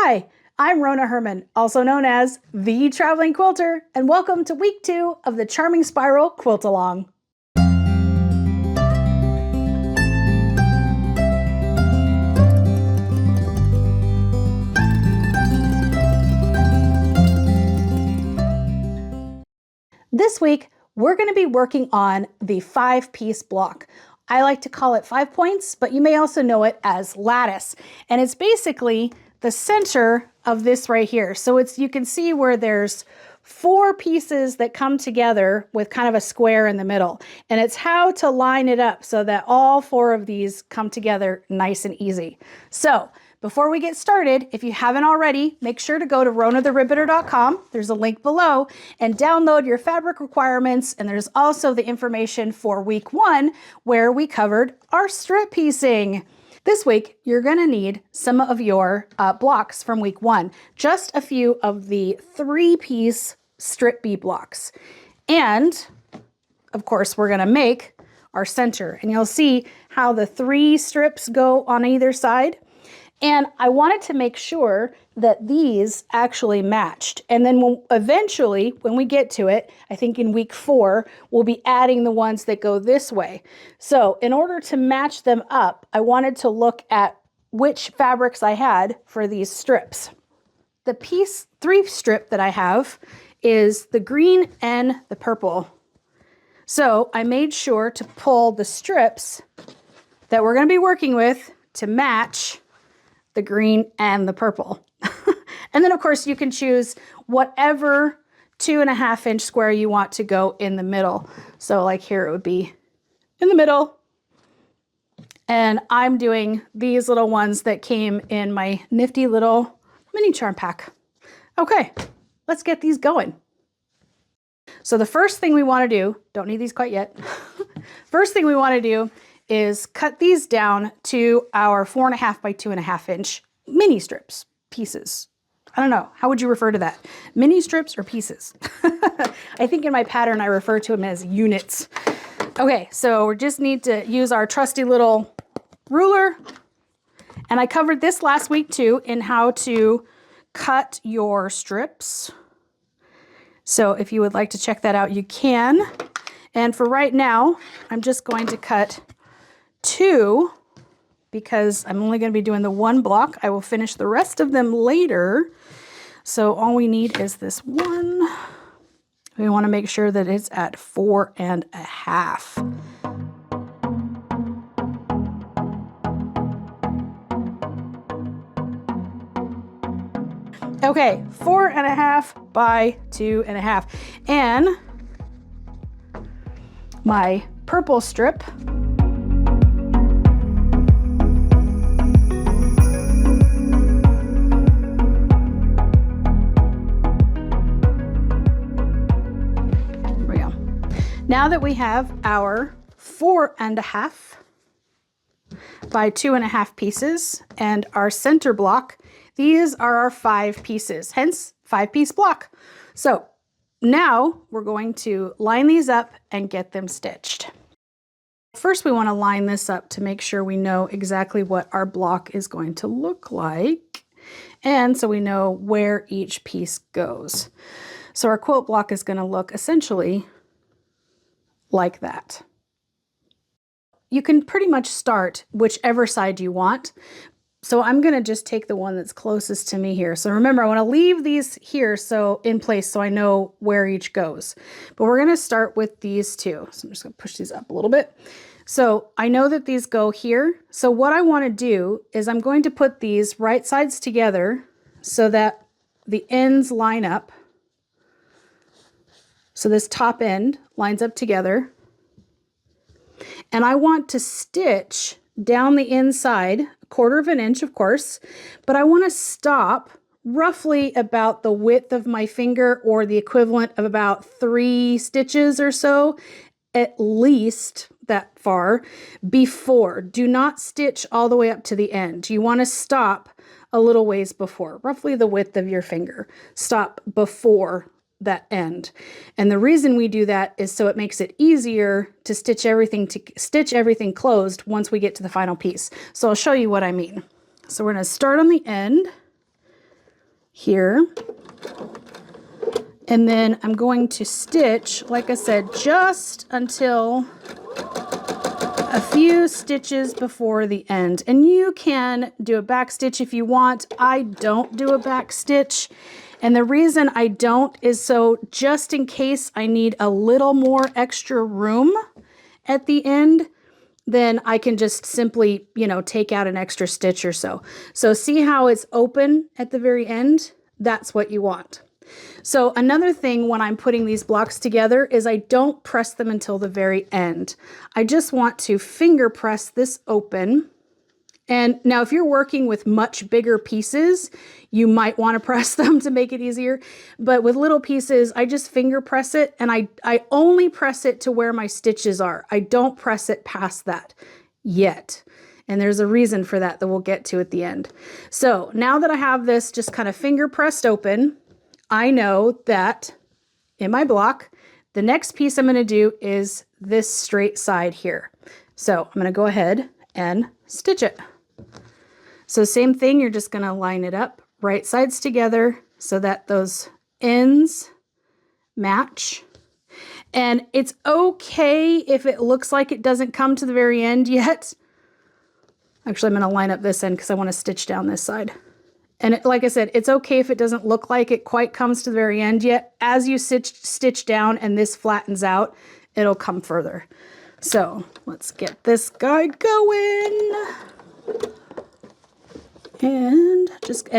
Hi, I'm Rona Herman, also known as the Traveling Quilter, and welcome to week 2 of the Charming Spiral Quilt Along. This week, we're going to be working on the 5-piece block. I like to call it 5 points, but you may also know it as lattice. And it's basically the center of this right here. So you can see where there's 4 pieces that come together with kind of a square in the middle. And it's how to line it up so that all 4 of these come together nice and easy. So before we get started, if you haven't already, make sure to go to ronatheribbeter.com. There's a link below and download your fabric requirements. And there's also the information for week 1 where we covered our strip piecing. This week, you're going to need some of your blocks from week 1, just a few of the 3-piece strip B blocks. And of course, we're going to make our center, and you'll see how the 3 strips go on either side. And I wanted to make sure that these actually matched. And then eventually, when we get to it, I think in week 4, we'll be adding the ones that go this way. So in order to match them up, I wanted to look at which fabrics I had for these strips. The piece 3 strip that I have is the green and the purple. So I made sure to pull the strips that we're going to be working with to match the green and the purple. And then of course you can choose whatever 2.5-inch square you want to go in the middle. So like here it would be in the middle. And I'm doing these little ones that came in my nifty little mini charm pack. Okay, let's get these going. So the first thing we want to do, don't need these quite yet. First thing we want to do is cut these down to our 4.5 by 2.5 inch mini strips, pieces. I don't know, how would you refer to that? Mini strips or pieces? I think in my pattern I refer to them as units. Okay, so we just need to use our trusty little ruler. And I covered this last week too in how to cut your strips. So if you would like to check that out, you can. And for right now, I'm just going to cut 2 because I'm only going to be doing the 1 block. I will finish the rest of them later. So all we need is this one. We want to make sure that it's at 4.5. Okay, 4.5 by 2.5. And my purple strip . Now that we have our 4.5 by 2.5 pieces and our center block, these are our 5 pieces, hence 5-piece block. So now we're going to line these up and get them stitched. First, we want to line this up to make sure we know exactly what our block is going to look like. And so we know where each piece goes. So our quilt block is going to look essentially like that. You can pretty much start whichever side you want. So I'm going to just take the one that's closest to me here. So remember, I want to leave these here in place so I know where each goes. But we're going to start with these 2. So I'm just going to push these up a little bit. So I know that these go here. So what I want to do is I'm going to put these right sides together so that the ends line up. So this top end lines up together. And I want to stitch down the inside, 1/4 inch, of course, but I want to stop roughly about the width of my finger or the equivalent of about 3 stitches or so, at least that far before. Do not stitch all the way up to the end. You want to stop a little ways before, roughly the width of your finger. Stop before that end. And the reason we do that is so it makes it easier to stitch everything closed once we get to the final piece. So I'll show you what I mean. So we're going to start on the end here. And then I'm going to stitch, like I said, just until a few stitches before the end. And you can do a back stitch if you want. I don't do a back stitch. And the reason I don't is so just in case I need a little more extra room at the end, then I can just simply, you know, take out an extra stitch or so. So see how it's open at the very end? That's what you want. So another thing when I'm putting these blocks together is I don't press them until the very end. I just want to finger press this open. And now if you're working with much bigger pieces, you might want to press them to make it easier. But with little pieces, I just finger press it, and I only press it to where my stitches are. I don't press it past that yet. And there's a reason for that we'll get to at the end. So now that I have this just kind of finger pressed open, I know that in my block, the next piece I'm going to do is this straight side here. So I'm going to go ahead and stitch it. So same thing, you're just going to line it up, right sides together so that those ends match. And it's okay if it looks like it doesn't come to the very end yet. Actually, I'm going to line up this end because I want to stitch down this side. And like I said, it's okay if it doesn't look like it quite comes to the very end yet. As you stitch down and this flattens out, it'll come further. So let's get this guy going. And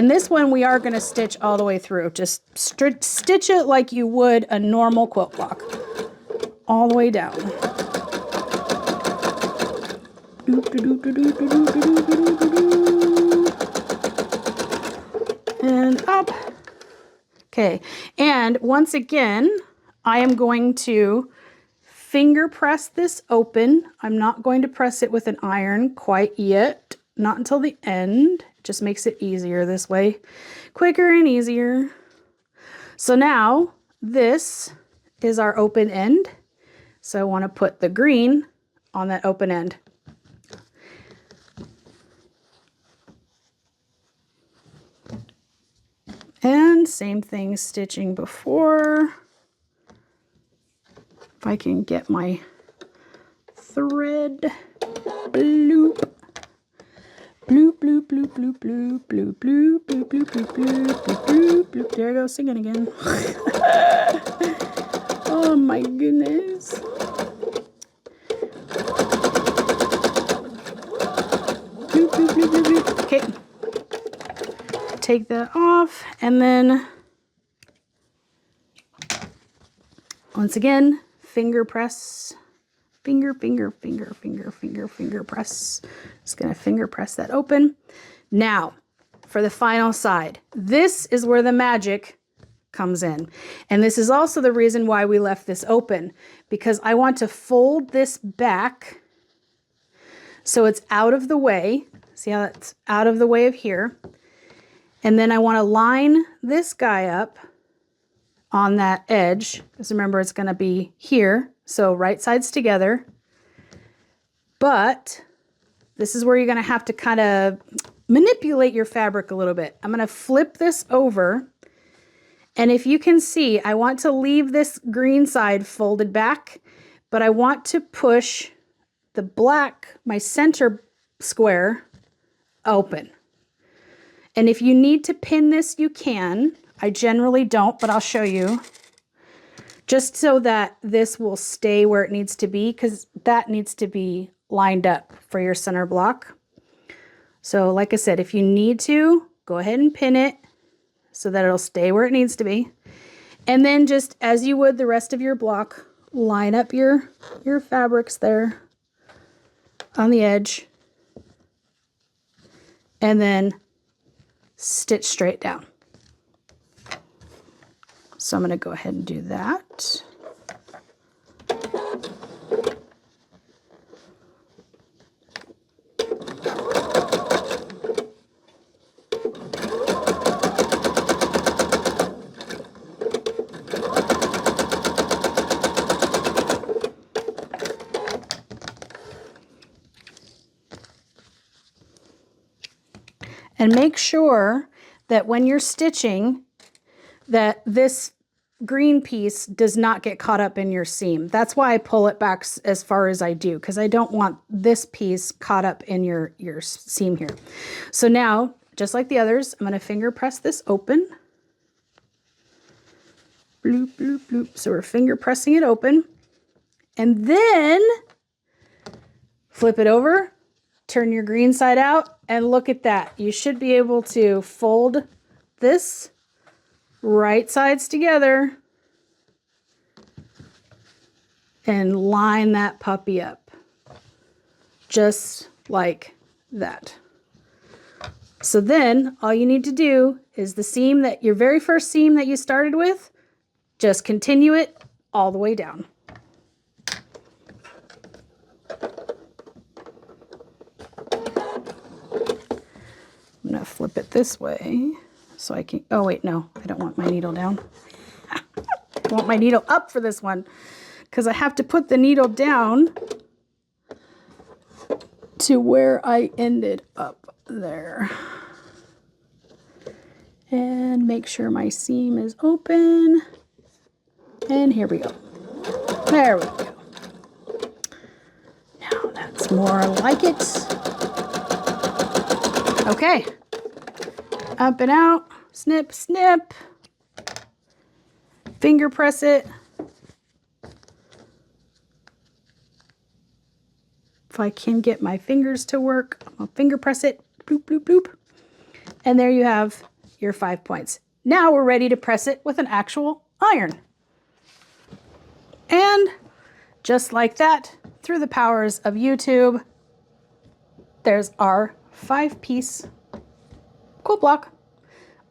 this one we are going to stitch all the way through. Just stitch it like you would a normal quilt block. All the way down. And up. Okay, and once again, I am going to finger press this open. I'm not going to press it with an iron quite yet, not until the end. It just makes it easier this way, quicker and easier. So now this is our open end. So I want to put the green on that open end. And same thing, stitching before. If I can get my thread. Bloop. Bloop, bloop, bloop, bloop, bloop, bloop, bloop, bloop, bloop, bloop, bloop, bloop, bloop. There I go, singing again. Oh my goodness. Bloop, bloop, bloop, bloop, bloop. Okay. Take that off, and then once again, finger press, finger press. Just gonna finger press that open. Now, for the final side, this is where the magic comes in. And this is also the reason why we left this open, because I want to fold this back so it's out of the way. See how that's out of the way of here? And then I want to line this guy up on that edge, because remember it's going to be here, so right sides together. But this is where you're going to have to kind of manipulate your fabric a little bit. I'm going to flip this over, and if you can see, I want to leave this green side folded back, but I want to push the black, my center square, open. And if you need to pin this, you can. I generally don't, but I'll show you. Just so that this will stay where it needs to be, because that needs to be lined up for your center block. So like I said, if you need to, go ahead and pin it so that it'll stay where it needs to be. And then just as you would the rest of your block, line up your fabrics there on the edge. And then stitch straight down. So I'm going to go ahead and do that. And make sure that when you're stitching, that this green piece does not get caught up in your seam. That's why I pull it back as far as I do, because I don't want this piece caught up in your seam here. So now, just like the others, I'm going to finger press this open. Bloop, bloop, bloop. So we're finger pressing it open. And then flip it over, turn your green side out, and look at that. You should be able to fold this right sides together and line that puppy up just like that. So then all you need to do is the seam that your very first seam that you started with, just continue it all the way down. I'm going to flip it this way so I can, oh wait, no, I don't want my needle down. I want my needle up for this one because I have to put the needle down to where I ended up there. And make sure my seam is open. And here we go. There we go. Now that's more like it. Okay. Up and out. Snip, snip. Finger press it. If I can get my fingers to work, I'll finger press it. Bloop, bloop, bloop. And there you have your 5 points. Now we're ready to press it with an actual iron. And just like that, through the powers of YouTube, there's our 5-piece quilt block.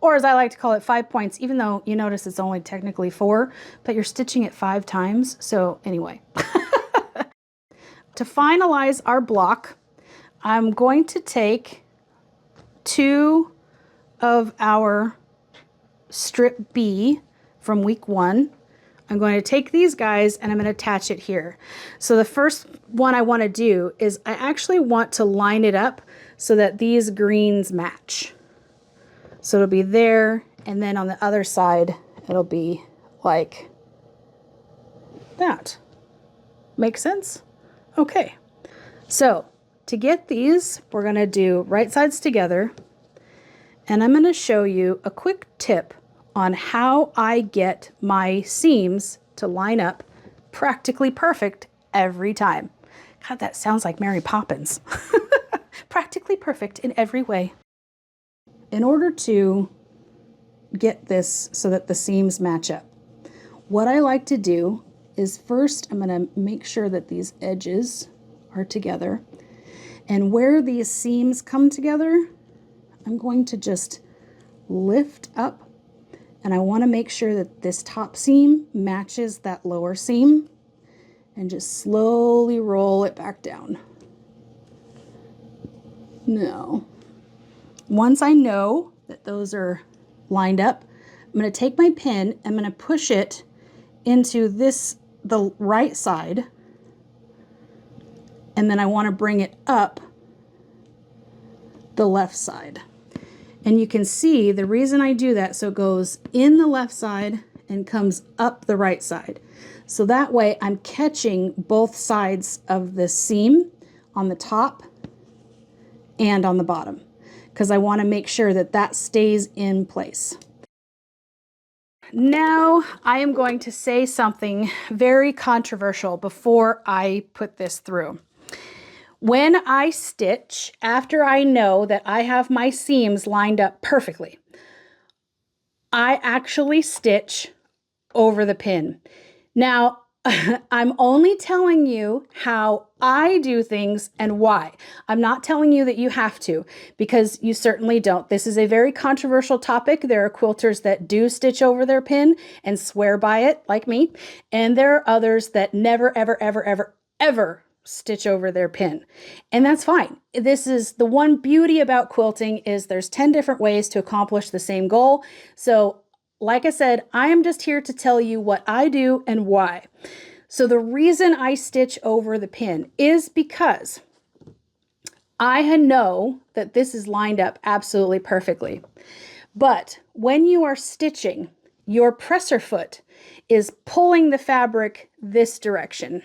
Or as I like to call it, 5 points, even though you notice it's only technically 4, but you're stitching it 5 times. So anyway, to finalize our block, I'm going to take 2 of our strip B from week 1. I'm going to take these guys and I'm going to attach it here. So the first one I want to do is I actually want to line it up so that these greens match. So it'll be there, and then on the other side, it'll be like that. Make sense? Okay. So to get these, we're going to do right sides together, and I'm going to show you a quick tip on how I get my seams to line up practically perfect every time. God, that sounds like Mary Poppins. Practically perfect in every way. In order to get this so that the seams match up, what I like to do is first I'm going to make sure that these edges are together. And where these seams come together, I'm going to just lift up, and I want to make sure that this top seam matches that lower seam, and just slowly roll it back down. Now, once I know that those are lined up, I'm going to take my pin, I'm going to push it into the right side, and then I want to bring it up the left side. And you can see the reason I do that, so it goes in the left side and comes up the right side. So that way I'm catching both sides of the seam on the top and on the bottom, because I want to make sure that that stays in place. Now I am going to say something very controversial before I put this through. When I stitch, after I know that I have my seams lined up perfectly, I actually stitch over the pin. Now, I'm only telling you how I do things and why. I'm not telling you that you have to, because you certainly don't. This is a very controversial topic. There are quilters that do stitch over their pin and swear by it, like me. And there are others that never, ever, ever, ever, ever stitch over their pin. And that's fine. This is the one beauty about quilting, is there's 10 different ways to accomplish the same goal. So like I said, I am just here to tell you what I do and why. So the reason I stitch over the pin is because I know that this is lined up absolutely perfectly. But when you are stitching, your presser foot is pulling the fabric this direction,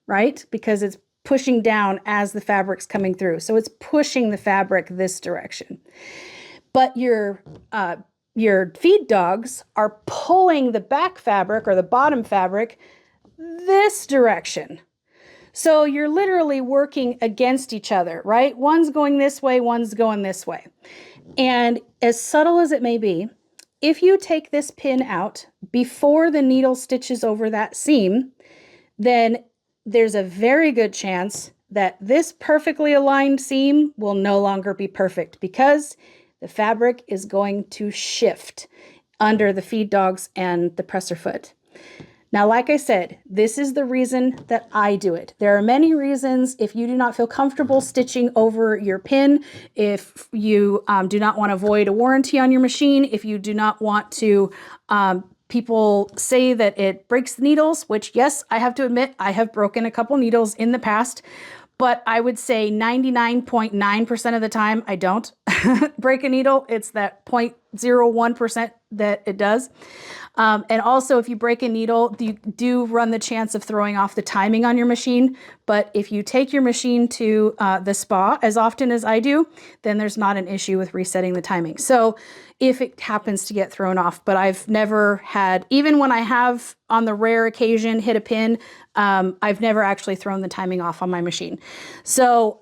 right? Because it's pushing down as the fabric's coming through. So it's pushing the fabric this direction. But your feed dogs are pulling the back fabric or the bottom fabric this direction. So you're literally working against each other, right? One's going this way, one's going this way. And as subtle as it may be, if you take this pin out before the needle stitches over that seam, then there's a very good chance that this perfectly aligned seam will no longer be perfect because the fabric is going to shift under the feed dogs and the presser foot. Now, like I said, this is the reason that I do it. There are many reasons. If you do not feel comfortable stitching over your pin, if you do not want to void a warranty on your machine, if you do not want to, people say that it breaks the needles, which yes, I have to admit, I have broken a couple needles in the past, but I would say 99.9% of the time I don't break a needle. It's that 0.01% that it does. And also, if you break a needle, you do run the chance of throwing off the timing on your machine. But if you take your machine to the spa as often as I do, then there's not an issue with resetting the timing. So if it happens to get thrown off, but I've never had, even when I have on the rare occasion hit a pin, I've never actually thrown the timing off on my machine. So,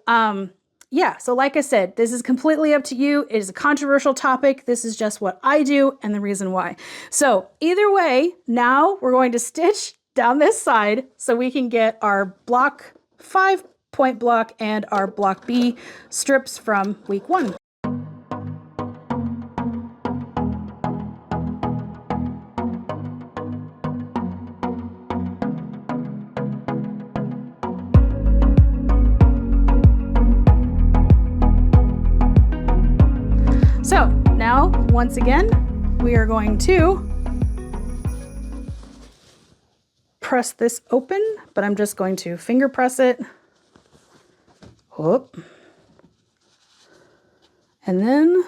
yeah, so like I said, this is completely up to you. It is a controversial topic. This is just what I do and the reason why. So either way, now we're going to stitch down this side so we can get our block 5-point block and our block B strips from week 1. So now, once again, we are going to press this open, but I'm just going to finger press it. Whoop. And then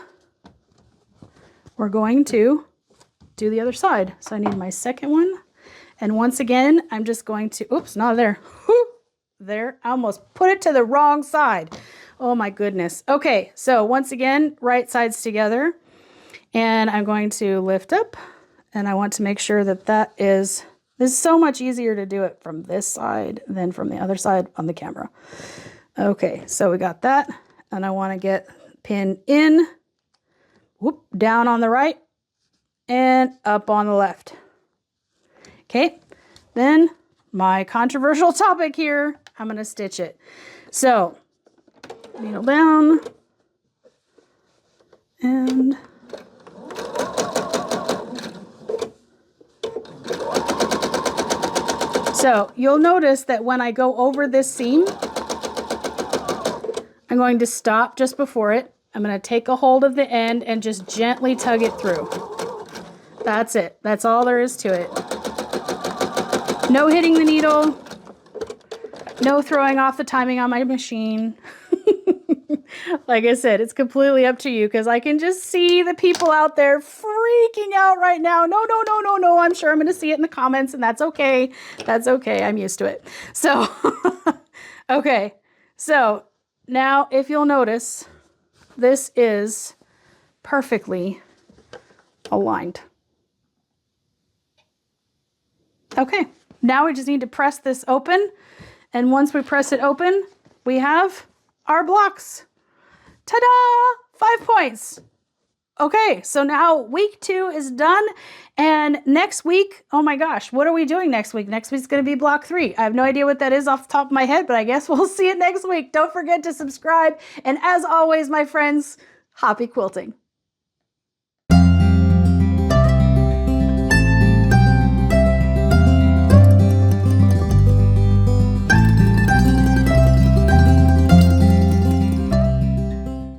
we're going to do the other side. So I need my second one. And once again, I'm just going to, oops, not there. Whoop, there, I almost put it to the wrong side. Oh my goodness. Okay, so once again, right sides together. And I'm going to lift up, and I want to make sure that this is so much easier to do it from this side than from the other side on the camera. Okay, so we got that, and I want to get pin in, whoop, down on the right, and up on the left. Okay, then my controversial topic here, I'm going to stitch it. So needle down, and so you'll notice that when I go over this seam, I'm going to stop just before it. I'm going to take a hold of the end and just gently tug it through. That's it. That's all there is to it. No hitting the needle. No throwing off the timing on my machine. Like I said, it's completely up to you because I can just see the people out there freaking out right now. No, no, no, no, no. I'm sure I'm going to see it in the comments, and that's okay. That's okay. I'm used to it. So, okay. So now if you'll notice, this is perfectly aligned. Okay. Now we just need to press this open. And once we press it open, we have our blocks. Ta-da! 5 points. Okay, so now week 2 is done. And next week, oh my gosh, what are we doing next week? Next week's going to be block 3. I have no idea what that is off the top of my head, but I guess we'll see it next week. Don't forget to subscribe. And as always, my friends, happy quilting.